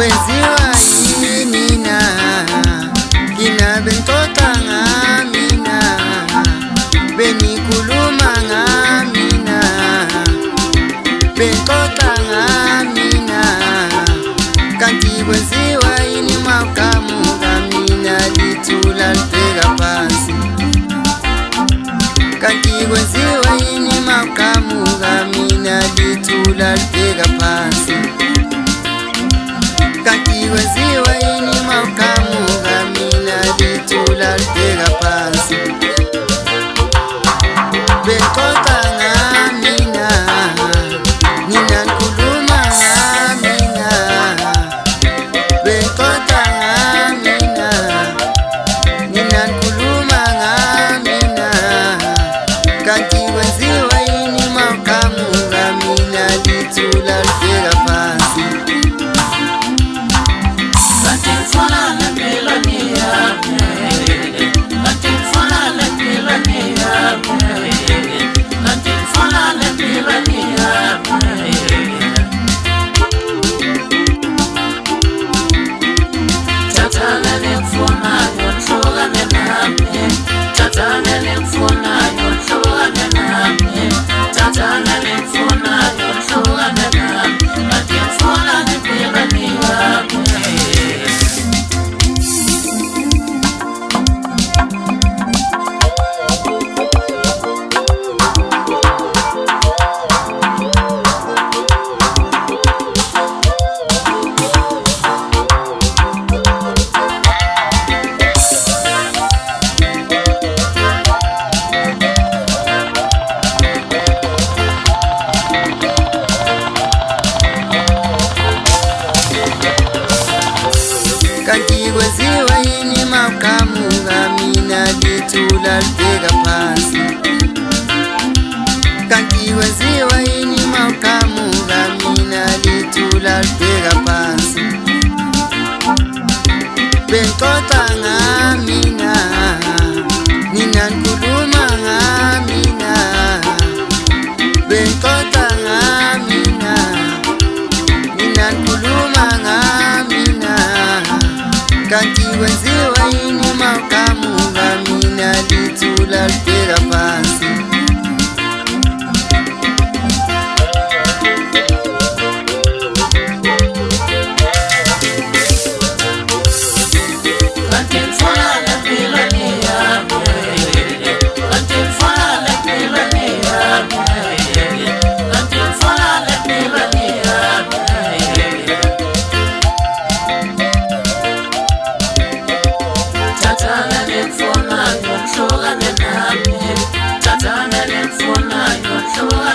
kwenziwa yini na kina bentoka ngamina benikhuluma ngamina bentoka ngamina kanti kwenziwa yini makamu ngamina lithula libheka phansi kanti kwenziwa yini makamu ngamina lithula libheka phansi kanti kwenziwa yini makamu ngamina lithula libheka phansi bentoka ngamina nina nkhuluma ngamina bentoka ngamina nina nkhuluma ngamina kanti kwenziwa yini makamu ngamina lithula libheka phansi kanti kwenziwa yini makamu ngamina lithula libheka phansi kanti kwenziwa yini makamu ngamina lithula libheka phansi bentoka ngamina nina nkhuluma ngamina bentoka ngamina nina nkhuluma ngamina kanti kwenziwa yini makamu ngamina lithula libheka phansi Tatana lemfuna yonhloka